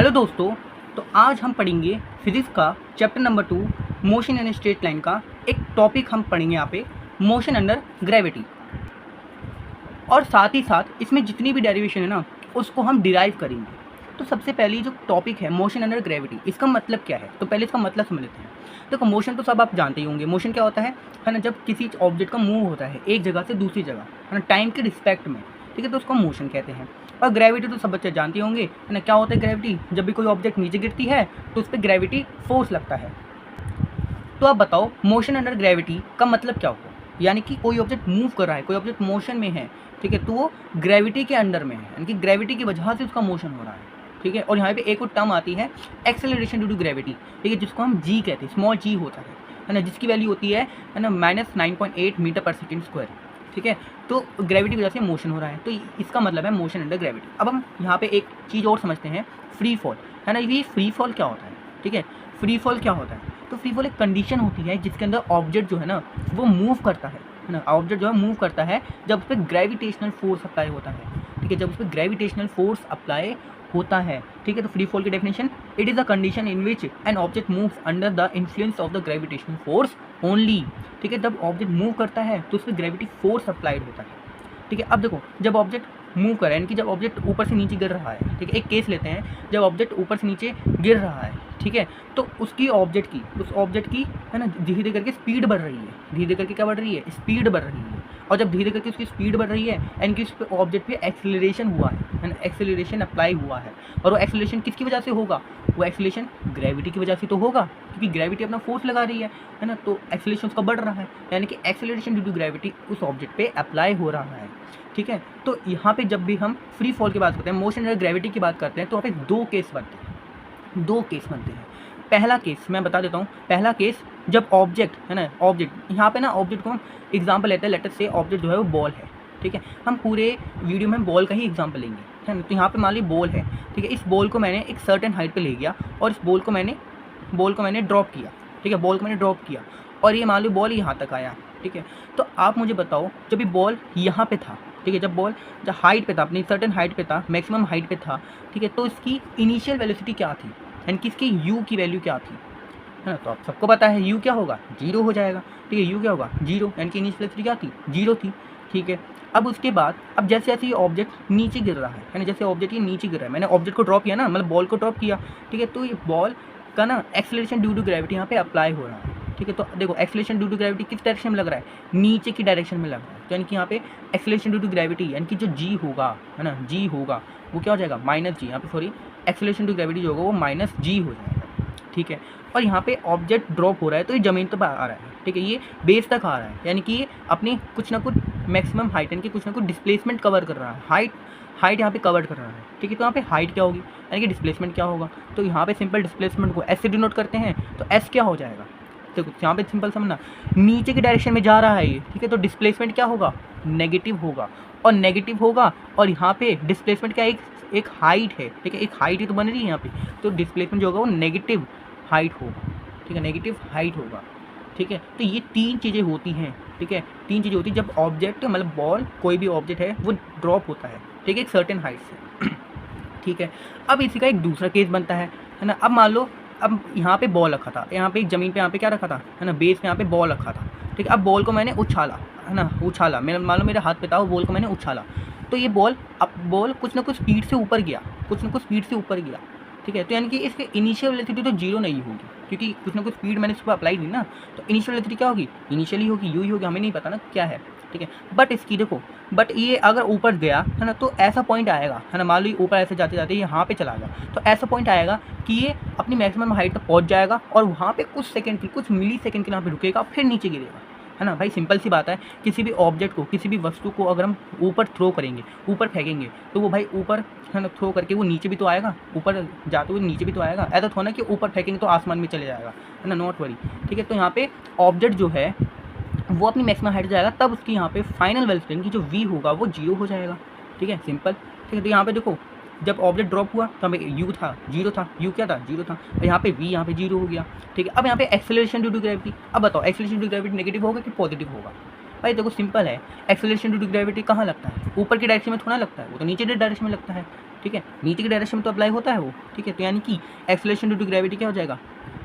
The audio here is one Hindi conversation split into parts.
हेलो दोस्तों। तो आज हम पढ़ेंगे फिजिक्स का chapter number 2 motion in straight line का एक टॉपिक हम पढ़ेंगे यहाँ पे मोशन अंडर ग्रेविटी। और साथ ही साथ इसमें जितनी भी डेरिवेशन है ना उसको हम डिराइव करेंगे। तो सबसे पहले जो टॉपिक है मोशन अंडर ग्रेविटी, इसका मतलब क्या है? तो पहले इसका मतलब समझ लेते हैं। देखो मोशन तो सब आप जानते ही होंगे। मोशन क्या होता है ना, जब किसी ऑब्जेक्ट का मूव होता है एक जगह से दूसरी जगह, है ना, टाइम के रिस्पेक्ट में, ठीक है, तो उसको मोशन कहते हैं। और ग्रेविटी तो सब बच्चे जानते होंगे, है ना। क्या होता है ग्रेविटी? जब भी कोई ऑब्जेक्ट नीचे गिरती है तो उस पर ग्रेविटी फोर्स लगता है। तो आप बताओ मोशन अंडर ग्रेविटी का मतलब क्या होगा? यानी कि कोई ऑब्जेक्ट मूव कर रहा है, कोई ऑब्जेक्ट मोशन में है, ठीक है, तो वो ग्रेविटी के अंडर में है, यानी कि ग्रेविटी की वजह से उसका मोशन हो रहा है, ठीक है। और यहाँ पे एक और टर्म आती है एक्सेलरेशन ड्यू टू ग्रेविटी, ठीक है, जिसको हम जी कहते हैं, स्मॉल जी होता है ना, जिसकी वैल्यू होती है ना -9.8 मीटर पर सेकेंड स्क्वायर, ठीक है। तो ग्रेविटी की वजह से मोशन हो रहा है, तो इसका मतलब है मोशन अंडर ग्रेविटी। अब हम यहाँ पे एक चीज़ और समझते हैं, फ्री फॉल, है ना। ये फ्री फॉल क्या होता है? ठीक है, फ्री फॉल क्या होता है? तो फ्री फॉल एक कंडीशन होती है जिसके अंदर ऑब्जेक्ट जो है ना वो मूव करता है ना। ऑब्जेक्ट जो है मूव करता है जब उस पर ग्रेविटेशनल फोर्स अप्लाई होता है, ठीक है, जब उस पर ग्रेविटेशनल फोर्स अप्लाई होता है, ठीक है। तो फ्री फॉल की definition, it is a condition in which an object move under the influence of the gravitational force only, ठीक है। जब ऑब्जेक्ट मूव करता है तो उस पर ग्रेविटी फोर्स अप्लाइड होता है, ठीक है। अब देखो जब ऑब्जेक्ट मूव कर रहा है, यानी कि जब ऑब्जेक्ट ऊपर से नीचे गिर रहा है, ठीक है, एक केस लेते हैं, जब ऑब्जेक्ट ऊपर से नीचे गिर रहा है, ठीक है, तो उसकी उस ऑब्जेक्ट की, है ना, धीरे धीरे करके स्पीड बढ़ रही है, धीरे धीरे करके क्या बढ़ रही है? स्पीड बढ़ रही है। और जब धीरे करके उसकी स्पीड बढ़ रही है यानी कि उस ऑब्जेक्ट पे एक्सेलरेशन हुआ है ना, एक्सेलरेशन अप्लाई हुआ है। और वो एक्सेलरेशन किसकी वजह से होगा? वो एक्सेलरेशन ग्रेविटी की वजह से तो होगा, क्योंकि ग्रेविटी अपना फोर्स लगा रही है ना, तो एक्सेलरेशन उसका बढ़ रहा है, यानी कि एक्सेलरेशन ड्यू टू ग्रेविटी उस ऑब्जेक्ट पे अप्लाई हो रहा है, ठीक है। तो यहाँ पे जब भी हम फ्री फॉल की बात करते हैं, मोशन अंडर ग्रेविटी की बात करते हैं, तो वहाँ पे दो केस बनते हैं। पहला केस मैं बता देता हूँ। पहला केस जब ऑब्जेक्ट, है ना, ऑब्जेक्ट यहाँ पे ना, ऑब्जेक्ट को हम एग्जाम्पल लेते हैं, लेटर से ऑब्जेक्ट जो है वो बॉल है, ठीक है। हम पूरे वीडियो में बॉल का ही एग्जाम्पल लेंगे, है ना। तो यहाँ पे मान ली बॉल है, ठीक है। इस बॉल को मैंने एक सर्टेन हाइट पे ले गया और इस बॉल को मैंने ड्रॉप किया, ठीक है, बॉल को मैंने ड्रॉप किया और ये मान लो बॉल यहाँ तक आया, ठीक है। तो आप मुझे बताओ जब ये बॉल यहाँ पे था, ठीक है, जब हाइट पे था, अपनी सर्टेन हाइट पे था, मैक्सिमम हाइट पे था, ठीक है, तो इसकी इनिशियल वेलोसिटी क्या थी, यानी कि इसकी यू की वैल्यू क्या थी, है ना। तो आप सबको पता है यू क्या होगा? जीरो हो जाएगा, ठीक है। यू क्या होगा? जीरो, यानी कि इनिशियल वेलोसिटी क्या थी? जीरो थी, ठीक है। अब उसके बाद अब जैसे जैसे ये ऑब्जेक्ट नीचे गिर रहा है ना, जैसे ऑब्जेक्ट ये नीचे गिर रहा है, मैंने ऑब्जेक्ट को ड्रॉप किया ना, मतलब बॉल को ड्रॉप किया, ठीक है, तो ये बॉल का ना एक्सेलरेशन ड्यू टू ग्रेविटी यहाँ पे अप्लाई हो रहा है, ठीक है। तो देखो एक्सेलरेशन ड्यू टू ग्रेविटी किस डायरेक्शन में लग रहा है? नीचे की डायरेक्शन में लग रहा है, तो यानी कि यहाँ पे एक्सेलरेशन ड्यू टू ग्रेविटी, यानी कि जो जी होगा, है ना, जी होगा, वो क्या हो जाएगा? माइनस जी। यहाँ पे सॉरी, एक्सेलरेशन टू ग्रेविटी जो होगा वो माइनस जी हो जाएगा, ठीक है। और यहाँ पे ऑब्जेक्ट ड्रॉप हो रहा है तो ये ज़मीन पर आ रहा है, ठीक है, ये बेस तक आ रहा है, यानी कि ये अपनी कुछ ना कुछ मैक्सिमम हाइट, यानी कि कुछ ना कुछ डिस्प्लेसमेंट कवर कर रहा है, हाइट यहाँ पे कवर कर रहा है, ठीक है। तो यहाँ पे हाइट क्या होगी, यानी कि डिस्प्लेसमेंट क्या होगा? तो यहाँ पे सिंपल डिस्प्लेसमेंट को एस से डिनोट करते हैं, तो एस क्या हो जाएगा? देखो यहाँ पे सिंपल समझना, नीचे की डायरेक्शन में जा रहा है ये, ठीक है, तो डिस्प्लेसमेंट क्या होगा? नेगेटिव होगा। और नेगेटिव होगा और यहाँ पे डिस्प्लेसमेंट क्या, एक हाइट है, ठीक है, एक हाइट ही तो बन रही है यहाँ पे, तो डिस्प्लेसमेंट जो होगा वो नेगेटिव हाइट होगा, ठीक है, नेगेटिव हाइट होगा, ठीक है। तो ये तीन चीज़ें होती हैं, ठीक है, तीन चीज़ें होती हैं जब ऑब्जेक्ट, मतलब बॉल, कोई भी ऑब्जेक्ट है वो ड्रॉप होता है, ठीक है, एक सर्टेन हाइट से, ठीक है। अब इसी का एक दूसरा केस बनता है ना। अब मान लो अब यहाँ पे बॉल रखा था, यहाँ पे ज़मीन पे, यहाँ पे क्या रखा था, है ना, बेस पे यहाँ पे बॉल रखा था, ठीक है। अब बॉल को मैंने उछाला, है ना, उछाला, मेरा मान लो मेरे हाथ पे था, वो बॉल को मैंने उछाला, तो ये बॉल, अब बॉल कुछ ना कुछ स्पीड से ऊपर गया, ठीक है। तो यानी कि इसके इनिशियल वेलोसिटी तो जीरो नहीं होगी, क्योंकि कुछ ना कुछ स्पीड मैंने उसको अप्लाई दी ना, तो इनिशियल वेलोसिटी क्या होगी? इनिशियली होगी, यू ही होगी, हमें नहीं पता ना क्या है, ठीक है। बट इसकी देखो, बट ये अगर ऊपर गया, है ना, तो ऐसा पॉइंट आएगा, है ना, मान लो ऊपर ऐसे जाते जाते यहाँ पे चला गया, तो ऐसा पॉइंट आएगा कि ये अपनी मैक्सिमम हाइट तक पहुँच जाएगा और वहाँ पे कुछ सेकंड की, कुछ मिली सेकंड के यहाँ पे रुकेगा, फिर नीचे गिरेगा, है ना। भाई सिंपल सी बात है, किसी भी ऑब्जेक्ट को, किसी भी वस्तु को अगर हम ऊपर थ्रो करेंगे, ऊपर फेंकेंगे, तो वो भाई ऊपर, है ना, थ्रो करके वो नीचे भी तो आएगा, ऊपर जाते हुए नीचे भी तो आएगा। ऐसा थोड़ा ना कि ऊपर फेंकेंगे तो आसमान में चले जाएगा, है ना, नॉट वरी, ठीक है। तो यहाँ पे ऑब्जेक्ट जो है वो अपनी मैक्सिमम हाइट जाएगा, तब उसकी यहाँ पे फाइनल वेलोसिटी की जो वी होगा वो जीरो हो जाएगा, ठीक है, सिंपल, ठीक है। तो यहाँ पे देखो जब ऑब्जेक्ट ड्रॉप हुआ तो हमें यू था, जीरो था, यू क्या था? जीरो था, और यहाँ पे वी, यहाँ पे जीरो हो गया, ठीक है। अब यहाँ पे एक्सेलरेशन ड्यू टू ग्रेविटी, अब बताओ acceleration due to gravity negative होगा कि पॉजिटिव होगा? भाई देखो सिंपल है, एक्सेलरेशन ड्यू टू ग्रेविटी कहाँ लगता है? ऊपर की डायरेक्शन में थोड़ा लगता है, वो तो नीचे की डायरेक्शन में लगता है, ठीक है, नीचे की डायरेक्शन में तो अप्लाई होता है वो, ठीक है। तो यानी कि एक्सेलरेशन ड्यू टू ग्रेविटी क्या हो जाएगा,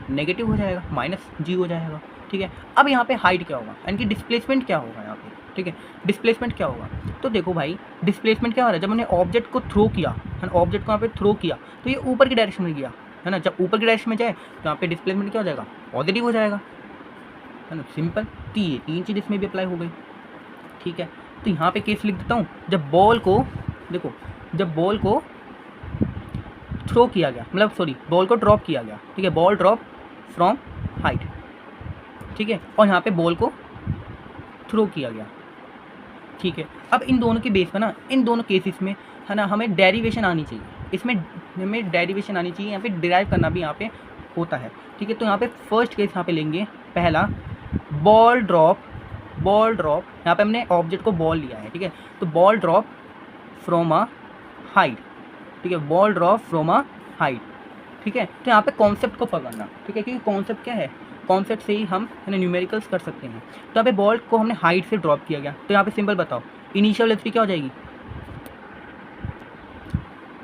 नेगेटिव हो जाएगा, माइनस जी हो जाएगा, ठीक है। अब यहाँ पे हाइट क्या होगा, यानी कि डिस्प्लेसमेंट क्या होगा यहाँ पे, ठीक है। डिस्प्लेसमेंट क्या होगा, तो देखो भाई डिस्प्लेसमेंट क्या हो रहा है, जब हमने ऑब्जेक्ट को थ्रो किया है, ऑब्जेक्ट को यहाँ पे थ्रो किया तो ये ऊपर की डायरेक्शन में गया है ना, जब ऊपर की डायरेक्शन में जाए तो यहाँ पे डिस्प्लेसमेंट क्या हो जाएगा, पॉजिटिव हो जाएगा, है ना, सिंपल। तो ये तीन चीज़ इसमें भी अप्लाई हो गई, ठीक है। तो यहाँ पे केस लिख देता हूँ, जब बॉल को देखो, जब बॉल को थ्रो किया गया, मतलब सॉरी बॉल को ड्रॉप किया गया, ठीक है, बॉल ड्रॉप फ्रॉम हाइट, ठीक है, और यहाँ पे बॉल को थ्रो किया गया, ठीक है। अब इन दोनों के बेस पर ना, इन दोनों केसेस में है ना हमें डेरिवेशन आनी चाहिए, इसमें हमें डेरिवेशन आनी चाहिए, यहाँ पे डिराइव करना भी यहाँ पे होता है, ठीक है। तो यहाँ पे फर्स्ट केस यहाँ पे लेंगे, पहला बॉल ड्रॉप, यहाँ पे हमने ऑब्जेक्ट को बॉल लिया है, ठीक है, तो ball drop from a height, ठीक है, ball drop from a height, ठीक है। तो यहाँ पे कॉन्सेप्ट को पकड़ना, ठीक है, क्योंकि कॉन्सेप्ट क्या है, कॉन्सेप्ट से ही हम न्यूमेरिकल्स कर सकते हैं। तो यहाँ पे बॉल को हमने हाइट से ड्रॉप किया गया, तो यहाँ पे सिंपल बताओ इनिशियल वेलोसिटी क्या हो जाएगी,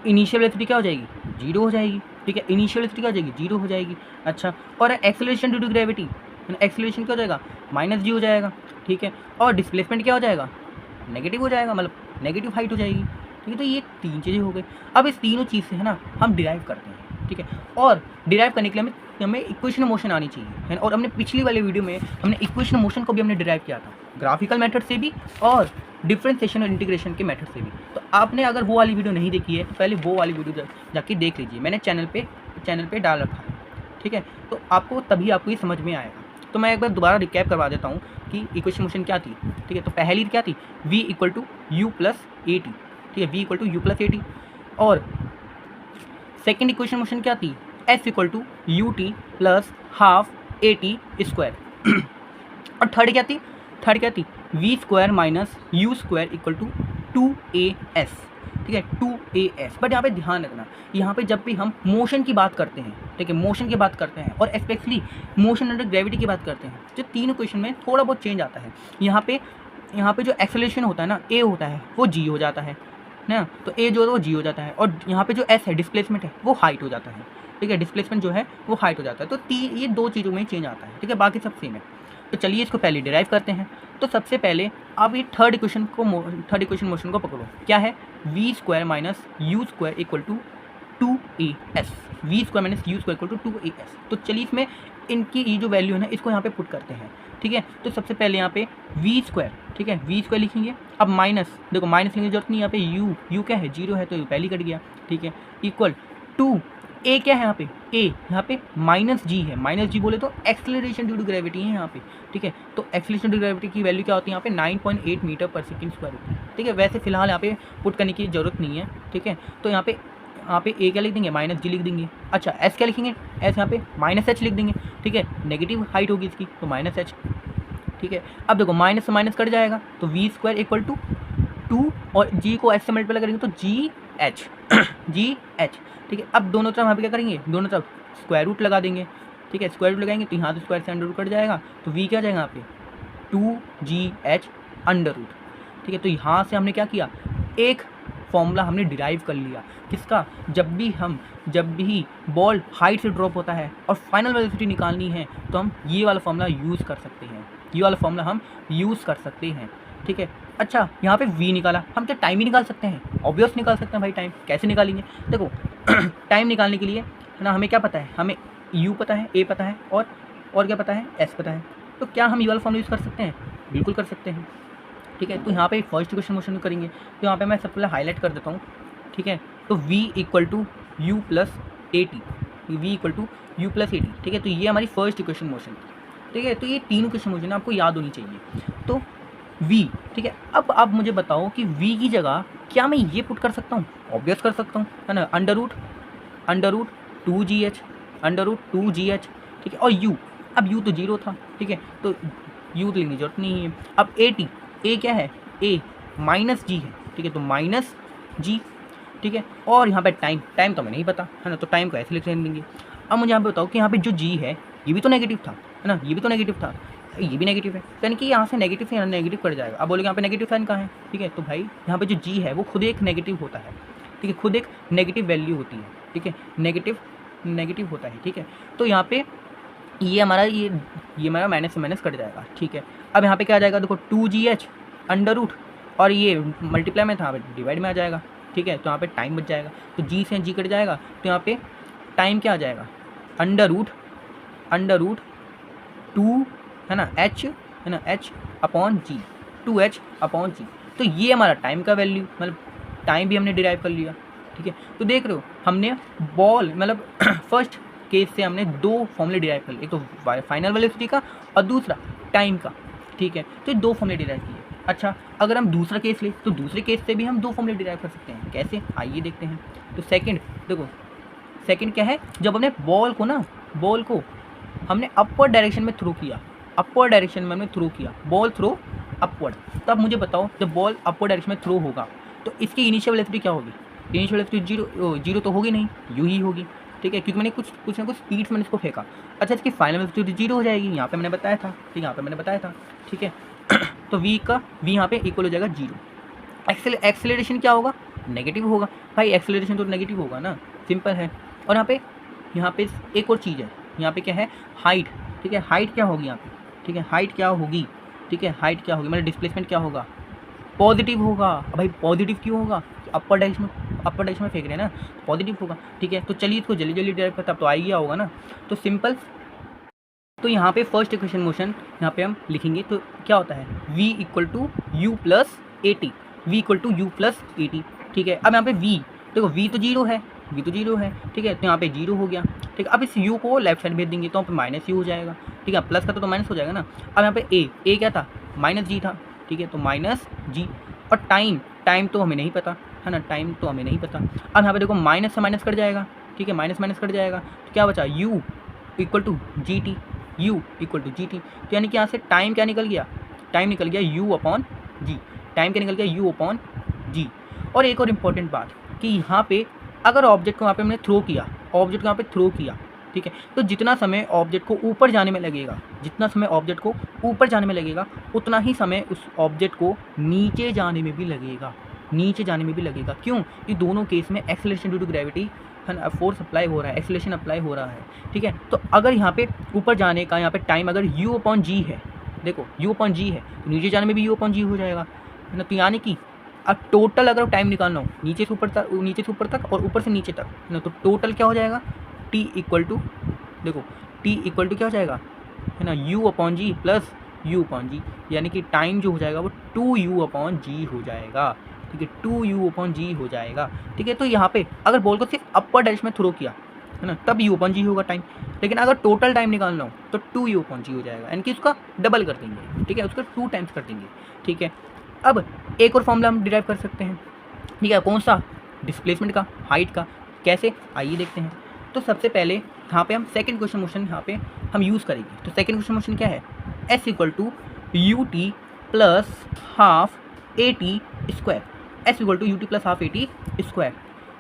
इनिशियल वेलोसिटी क्या हो जाएगी, जीरो हो जाएगी, ठीक है, इनिशियल वेलोसिटी क्या हो जाएगी, जीरो हो जाएगी। अच्छा, और acceleration due to gravity, acceleration क्या हो जाएगा, माइनस जी हो जाएगा, ठीक है, और डिस्प्लेसमेंट क्या हो जाएगा, नेगेटिव हो जाएगा, मतलब नेगेटिव हाइट हो जाएगी, ठीक है। तो ये तीन चीज़ें हो गई। अब इस तीनों चीज़ से है ना हम डिराइव करते हैं, ठीक है, और डिराइव करने के लिए हमें इक्वेशन मोशन आनी चाहिए, है ना। और हमने पिछली वाले वीडियो में हमने इक्वेशन मोशन को भी हमने डिराइव किया था, ग्राफिकल मेथड से भी और डिफरेंशिएशन और इंटीग्रेशन के मेथड से भी। तो आपने अगर वो वाली वीडियो नहीं देखी है तो पहले वो वाली वीडियो जाके देख लीजिए, मैंने चैनल पे डाल रखा है, ठीक है। तो आपको तभी आपको ये समझ में आएगा। तो मैं एक बार दोबारा रिकैप करवा देता हूँ कि इक्वेशन मोशन क्या थी, ठीक है। तो पहली क्या थी, v equal to u plus a t, ठीक है, v equal to u plus a t. और सेकेंड इक्वेशन मोशन क्या थी, s equal to u t plus half a t square. और थर्ड क्या थी, v square minus u square equal to 2as, ठीक है, 2as। बट यहाँ पे ध्यान रखना, यहाँ पे जब भी हम मोशन की बात करते हैं, ठीक है, मोशन की बात करते हैं और स्पेशली मोशन अंडर ग्रेविटी की बात करते हैं, जो तीनों क्वेश्चन में थोड़ा बहुत चेंज आता है। यहाँ पे जो एक्सेलरेशन होता है ना, a होता है वो g हो जाता है ना, तो a जो है वो g हो जाता है, और यहाँ पे जो s है डिस्प्लेसमेंट है वो हाइट हो जाता है, ठीक है, डिस्प्लेसमेंट जो है वो हाइट हो जाता है। तो ये दो चीज़ों में चेंज आता है, ठीक है, बाकी सब सेम है। तो चलिए इसको पहले डिराइव करते हैं। तो सबसे पहले आप ये थर्ड इक्वेशन मोशन को पकड़ो, क्या है, v square minus u square equal to 2as, v square minus u square equal to 2as। तो चलिए इसमें इनकी ये जो वैल्यू है ना इसको यहाँ पे पुट करते हैं, ठीक है। तो सबसे पहले यहाँ पे v स्क्वायर, ठीक है, v स्क्वायर लिखेंगे। अब माइनस, देखो माइनस लिखने की जरूरत नहीं, यहाँ पे u क्या है, जीरो है, तो ये पहले कट गया, ठीक है, इक्वल टू ए क्या है यहाँ पे, ए यहाँ पे माइनस जी है, माइनस जी बोले तो एक्सेलरेशन ड्यू टू ग्रेविटी है यहाँ पे, ठीक है। तो एक्सेलरेशन ड्यू टू ग्रेविटी की वैल्यू क्या होती है यहाँ पे 9.8 मीटर पर सेकंड स्क्वायर होती है, ठीक है। वैसे फिलहाल यहाँ पे पुट करने की जरूरत नहीं है, ठीक है। तो यहाँ पे ए क्या लिख देंगे, माइनस जी लिख देंगे। अच्छा, एस क्या लिखेंगे, एस यहाँ पे माइनस एच लिख देंगे, ठीक है, नेगेटिव हाइट होगी इसकी तो माइनस एच, ठीक है। अब देखो माइनस से माइनस कट जाएगा तो वी स्क्वायर इक्वल टू 2 और जी को एच से मल्टीप्लाई करेंगे तो जी एच, ठीक है। अब दोनों तरफ यहाँ पे क्या करेंगे, दोनों तरफ स्क्वायर रूट लगा देंगे, ठीक है, स्क्वायर रूट लगाएंगे तो यहाँ से स्क्वायर से अंडर रूट कट जाएगा, तो वी क्या आ जाएगा यहाँ पे 2gh अंडर रूट, ठीक है। तो यहाँ से हमने क्या किया, एक फॉर्मूला हमने डिराइव कर लिया, किसका, जब भी बॉल हाइट से ड्रॉप होता है और फाइनल वेलोसिटी निकालनी है तो हम ये वाला फॉर्मूला यूज़ कर सकते हैं, ठीक है। अच्छा, यहाँ पे v निकाला, हम क्या टाइम ही निकाल सकते हैं, ऑब्वियस निकाल सकते हैं भाई। टाइम कैसे निकालेंगे, देखो टाइम निकालने के लिए है ना हमें क्या पता है, हमें u पता है, a पता है और क्या पता है, s पता है। तो क्या हम ये वाला फॉर्मूला यूज़ कर सकते हैं, बिल्कुल कर सकते हैं, ठीक है। तो यहाँ पे फर्स्ट इक्वेशन मोशन करेंगे, तो यहाँ पे मैं सबसे पहले हाईलाइट कर देता हूँ, ठीक है। तो v equal to u plus a t, ठीक है। तो ये हमारी फर्स्ट इक्वेशन मोशन, ठीक है। तो ये तीन इक्वेशन मोशन आपको याद होनी चाहिए। तो v, ठीक है। अब आप मुझे बताओ कि v की जगह क्या मैं ये पुट कर सकता हूँ, ऑब्वियस कर सकता हूँ, है ना, अंडर रूट 2gh, ठीक है। और u, अब u तो जीरो था, ठीक है, तो u तो लिखने की जरूरत नहीं है। अब a क्या है, a माइनस जी है, ठीक है, तो माइनस जी, ठीक है। और यहाँ पे टाइम तो हमें नहीं पता, है ना, तो टाइम को ऐसे लिख देंगे। अब मुझे यहाँ पे बताओ कि यहाँ पे जो g है ये भी तो नेगेटिव था, है ना, ये भी तो नेगेटिव था, ये भी नेगेटिव है, तो यानी कि यहाँ से नेगेटिव कट जाएगा। अब बोलेंगे यहाँ पे नेगेटिव साइन कहाँ है, ठीक है। तो भाई यहाँ पे जो g है वो खुद एक नेगेटिव होता है, ठीक है, खुद एक नेगेटिव वैल्यू होती है, ठीक है, नेगेटिव होता है, ठीक है। तो यहाँ पे ये हमारा माइनस से माइनस कट जाएगा, ठीक है। अब यहाँ पे क्या आ जाएगा, देखो 2GH अंडर रूट, और ये मल्टीप्लाई में था, यहाँ पे डिवाइड में आ जाएगा, ठीक है। तो यहाँ पे टाइम बच जाएगा, तो जी से जी कट जाएगा, तो यहाँ पे टाइम क्या आ जाएगा, अंडर रूट 2 है ना h, है ना h अपॉन जी, 2h अपॉन जी। तो ये हमारा टाइम का वैल्यू, मतलब टाइम भी हमने डिराइव कर लिया, ठीक है। तो देख रहे हो हमने बॉल मतलब फर्स्ट केस से हमने 2 फॉर्मूले डिराइव कर लिए, एक तो फाइनल वेलोसिटी का और दूसरा टाइम का, ठीक है। तो ये 2 फॉर्मूले डिराइव किए। अच्छा, अगर हम दूसरा केस ले तो दूसरे केस से भी हम 2 फॉर्मूले डिराइव कर सकते हैं, कैसे, आइए देखते हैं। तो सेकंड क्या है, जब हमने बॉल को हमने अपवर्ड डायरेक्शन में थ्रो किया, बॉल थ्रो अपवर्ड, तब मुझे बताओ जब बॉल अपवर्ड डायरेक्शन में थ्रो होगा तो इसकी इनिशियल वेलोसिटी क्या होगी, इनिशियल वेलोसिटी जीरो तो होगी नहीं, यू ही होगी, ठीक है, क्योंकि मैंने कुछ ना कुछ स्पीड्स मैंने इसको फेंका। अच्छा, इसकी फाइनल वेलोसिटी 0 हो जाएगी, यहाँ पे मैंने बताया था, ठीक है। तो v यहाँ पे इक्वल हो जाएगा 0। एक्सेलरेशन क्या होगा, नेगेटिव होगा, भाई एक्सेलरेशन तो नेगेटिव होगा ना, सिंपल है। और यहाँ पे एक और चीज़ है, यहाँ पे क्या है, हाइट, ठीक है, हाइट क्या होगी यहाँ पे, ठीक है, हाइट क्या होगी मतलब डिस्प्लेसमेंट क्या होगा, पॉजिटिव होगा। भाई पॉजिटिव क्यों होगा, अपर डायरेक्शन में फेंक रहे हैं ना, पॉजिटिव होगा, ठीक है। तो चलिए इसको जल्दी ड्राइव करते, अब तो आ ही गया होगा ना। तो सिंपल, तो यहाँ पे फर्स्ट इक्वेशन मोशन यहाँ पे हम लिखेंगे, तो क्या होता है, v equal to u plus a t, ठीक है। अब यहाँ पे v, देखो v तो जीरो है, ठीक है, तो यहाँ पे 0 हो गया, ठीक है। अब इस u को लेफ्ट साइड भेज देंगे तो यहाँ पे माइनस यू हो जाएगा, ठीक है, प्लस का तो माइनस हो जाएगा ना। अब यहाँ पे a क्या था, माइनस जी था, ठीक है, तो माइनस जी। और टाइम तो हमें नहीं पता, है ना, अब यहाँ पे देखो माइनस से माइनस कट जाएगा, ठीक है, माइनस कट जाएगा, तो क्या बचा, u equal to g t, तो यानी कि यहाँ से टाइम क्या निकल गया, u अपॉन जी। और एक और इम्पॉर्टेंट बात कि यहाँ पे अगर ऑब्जेक्ट को यहाँ पे हमने थ्रो किया, ठीक है, तो जितना समय ऑब्जेक्ट को ऊपर जाने में लगेगा, उतना ही समय उस ऑब्जेक्ट को नीचे जाने में भी लगेगा, क्यों, ये दोनों केस में acceleration due to gravity force apply हो रहा है, एक्सेलरेशन अप्लाई हो रहा है, ठीक है। तो अगर यहाँ पे ऊपर जाने का यहाँ पे टाइम अगर u अपॉन जी है, देखो u अपॉन जी है, तो नीचे जाने में भी u अपॉन जी हो जाएगा, है ना। तो यानी कि अब टोटल अगर टाइम निकालना हो नीचे से ऊपर तक और ऊपर से नीचे तक, है ना, तो टोटल क्या हो जाएगा, t इक्वल टू क्या हो जाएगा, है ना, u upon g plus u upon जी, यानी कि टाइम जो हो जाएगा वो 2u अपॉन जी हो जाएगा, ठीक है, 2u अपॉन जी हो जाएगा, ठीक है। तो यहाँ पे अगर बॉल को सिर्फ अपर डायरेक्शन में थ्रो किया, है ना, तब u अपॉन जी होगा टाइम, लेकिन अगर टोटल टाइम निकालना हो तो 2u अपॉन जी हो जाएगा, यानी कि उसका डबल कर देंगे, ठीक है, उसका 2 टाइम्स कर देंगे, ठीक है। अब एक और फॉर्मूला हम डिराइव कर सकते हैं, ठीक है, कौन सा, डिस्प्लेसमेंट का, हाइट का, कैसे, आइए देखते हैं। तो सबसे पहले यहाँ पे हम सेकंड क्वेश्चन मोशन यहाँ पे हम यूज़ करेंगे। तो सेकंड क्वेश्चन मोशन क्या है, s equal to u t plus half a t square,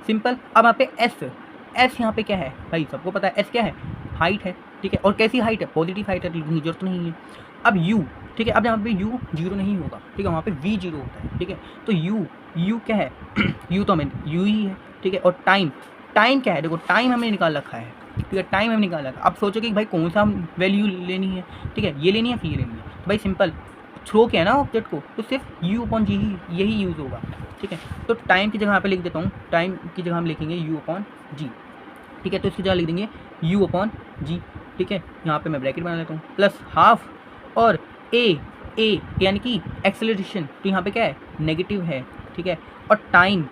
simple. अब यहाँ पे s यहाँ पे क्या है, भाई सबको पता है s क्या है, हाइट है, ठीक है, और कैसी हाइट है, पॉजिटिव हाइट है, लिखने की जरूरत नहीं है। अब u, ठीक है, अब यहाँ पे u 0 नहीं होगा, ठीक है, वहाँ पे v 0 होता है, ठीक है। तो u क्या है u तो हमें u ही है, ठीक है। और टाइम क्या है, देखो टाइम हमने निकाल रखा है, ठीक है, टाइम हमने निकाल रखा है। अब सोचो कि भाई कौन सा वैल्यू लेनी है, ठीक है, ये लेनी है फिर ये लेनी है, तो भाई सिंपल थ्रो किया ना ऑब्जेक्ट को, तो सिर्फ u अपॉन जी यही यूज़ होगा, ठीक है। तो टाइम की जगह यहाँ पे लिख देता हूँ, टाइम की जगह हम लिखेंगे u अपॉन जी, ठीक है। तो इसकी जगह लिख देंगे u अपॉन जी, ठीक है, यहाँ पे मैं ब्रैकेट बना लेता हूँ, प्लस हाफ, और a यानी कि एक्सेलरेशन, तो यहाँ पे क्या है, नेगेटिव है, ठीक है। और टाइम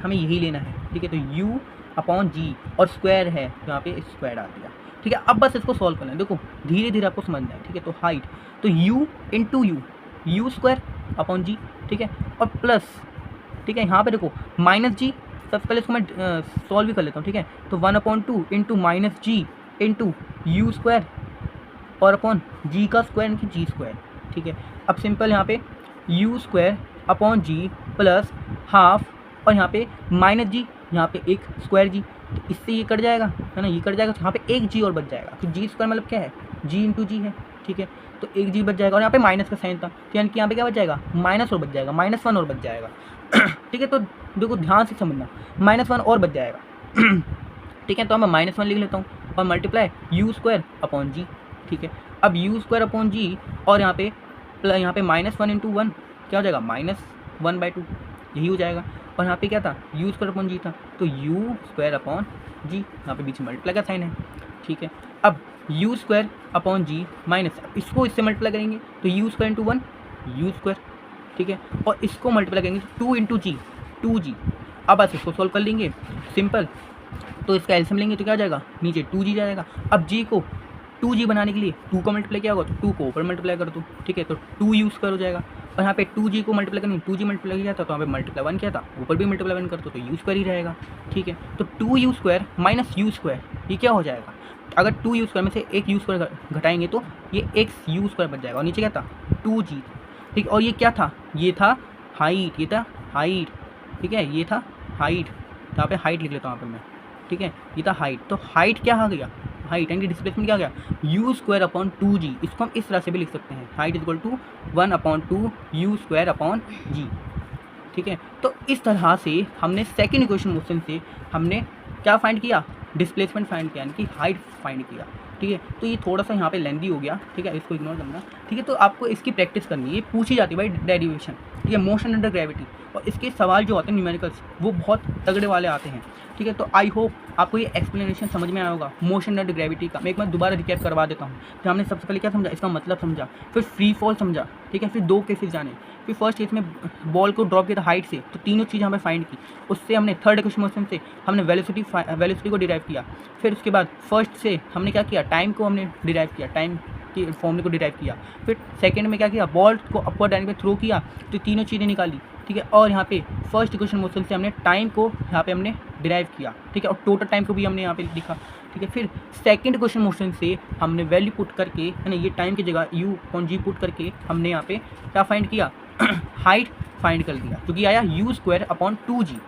हमें यही लेना है, ठीक है, तो u अपॉन जी, और स्क्वायर है तो यहाँ पे स्क्वायर आ गया, ठीक है। अब बस इसको सॉल्व करना है, देखो धीरे धीरे आपको समझना है, ठीक है। तो हाइट, तो u into u square upon g, ठीक है, और प्लस, ठीक है, यहाँ पे देखो माइनस जी, सबसे पहले इसको मैं सॉल्व भी कर लेता हूँ, ठीक है। तो 1/2 into minus g into u square और अपॉन जी का स्क्वायर यानी कि जी स्क्वायर, ठीक है। अब सिंपल यहाँ पे u square upon g plus half, और यहाँ पे माइनस जी, यहाँ पे एक स्क्वायर जी, तो इससे ये कट जाएगा, है ना, ये कट जाएगा, तो यहाँ पे एक जी और बच जाएगा, तो जी स्क्वायर मतलब क्या है, जी इंटू जी है, ठीक है। तो एक जी बच जाएगा, और यहाँ पे माइनस का साइन था तो यानी कि यहाँ पे क्या बच जाएगा, माइनस और बच जाएगा, -1 और बच जाएगा। ठीक है, तो देखो ध्यान से समझना, -1 और बच जाएगा। ठीक है, तो मैं -1 लिख लेता हूँ और मल्टीप्लाई u² अपॉन जी। ठीक है, अब u² अपॉन जी और यहाँ पे -1 इंटू 1 क्या हो जाएगा, -1/2 यही हो जाएगा। और यहाँ पे क्या था, u² अपॉन जी था, तो u² अपॉन जी, यहाँ पे बीच में मल्टीप्लाई का साइन है। ठीक है, अब u² अपॉन जी माइनस, इसको इससे मल्टीप्लाई करेंगे तो u² इंटू 1 u²। ठीक है, और इसको मल्टीप्लाई करेंगे 2 इंटू जी 2g। अब बस इसको सॉल्व कर लेंगे, सिंपल। तो इसका एलसीएम लेंगे तो क्या आ जाएगा, नीचे 2g जाएगा। अब g को 2g बनाने के लिए 2 को मल्टीप्लाई किया होगा तो 2 को ऊपर मल्टीप्लाई कर दो। ठीक है, तो 2 u² हो जाएगा, और यहाँ पे 2g को मल्टीप्लाई करनी, 2g मल्टीप्लाई किया था तो यहाँ पे मल्टीप्लाई 1 किया था, ऊपर भी मल्टीप्लाई 1 कर दो तो u² ही रहेगा। ठीक है, तो 2u² माइनस u² ये क्या हो जाएगा, अगर 2u² में से एक u² घटाएंगे तो ये x u² बच जाएगा, और नीचे क्या था 2g। ठीक, और ये क्या था, ये था हाइट, ये था हाइट। ठीक है, ये था हाइट, यहाँ पे हाइट लिख लेता हूँ यहाँ पे मैं। ठीक है, ये था हाइट, तो हाइट क्या आ गया, हाइट यानी कि डिस्प्लेसमेंट क्या आ गया, u² अपॉन 2g। इसको हम इस तरह से भी लिख सकते हैं, height equal to 1/2 u² upon g. ठीक है, तो इस तरह से हमने सेकंड इक्वेशन मोशन से हमने क्या फाइंड किया, डिस्प्लेसमेंट फाइंड किया, यानी कि हाइट फाइंड किया। ठीक है, तो ये थोड़ा सा यहाँ पे लेंदी हो गया। ठीक है, इसको इग्नोर करना। ठीक है, तो आपको इसकी प्रैक्टिस करनी है, ये पूछी जाती है भाई डेरिवेशन। ठीक है, मोशन अंडर ग्रेविटी, और इसके सवाल जो आते हैं न्यूमेरिकल्स वो बहुत तगड़े वाले आते हैं। ठीक है, तो आई होप आपको ये एक्सप्लेनेशन समझ में आया होगा मोशन अंडर ग्रेविटी का। मैं एक बार दोबारा रिकैप करवा देता हूँ। तो हमने सबसे पहले क्या समझा, इसका मतलब समझा, फिर फ्री फॉल समझा। ठीक है, फिर 2 केसेस जाने, फिर फर्स्ट केस में बॉल को ड्रॉप किया था हाइट से, तो तीनों चीज़ हमें फाइंड की। उससे हमने थर्ड इक्वेशन मोशन से हमने वेलोसिटी को डिराइव किया। फिर उसके बाद फर्स्ट से हमने क्या किया, टाइम को हमने डिराइव किया, टाइम की फॉर्मूले को डिराइव किया। फिर सेकंड में क्या किया, बॉल को अपवर्ड डायरेक्शन में थ्रो किया, तो तीनों चीज़ें निकाली। ठीक है, और यहाँ पे फर्स्ट इक्वेशन मोशन से हमने टाइम को यहाँ पे हमने डिराइव किया। ठीक है, और टोटल टाइम को भी हमने यहाँ पे लिखा। ठीक है, फिर सेकंड इक्वेशन मोशन से हमने वैल्यू पुट करके, है ना, ये टाइम की जगह u/g पुट करके हमने यहाँ पे क्या फाइंड किया, हाइट फाइंड कर दिया, क्योंकि आया u² upon 2g,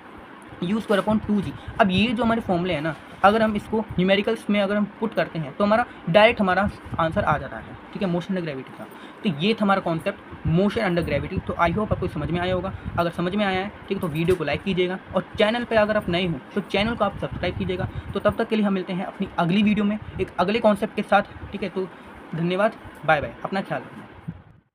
u² upon 2g। अब ये जो हमारे फॉर्मूले हैं ना, अगर हम इसको न्यूमेरिकल्स में अगर हम पुट करते हैं तो हमारा डायरेक्ट हमारा आंसर आ जाता है। ठीक है, मोशन अंडर ग्रेविटी का। तो ये था हमारा कॉन्सेप्ट मोशन अंडर ग्रेविटी। तो आई होप आपको समझ में आया होगा। अगर समझ में आया है ठीक है, तो वीडियो को लाइक कीजिएगा, और चैनल पे अगर आप नए हो तो चैनल को आप सब्सक्राइब कीजिएगा। तो तब तक के लिए हम मिलते हैं अपनी अगली वीडियो में एक अगले कॉन्सेप्ट के साथ। ठीक है, तो धन्यवाद, बाय बाय, अपना ख्याल रखना।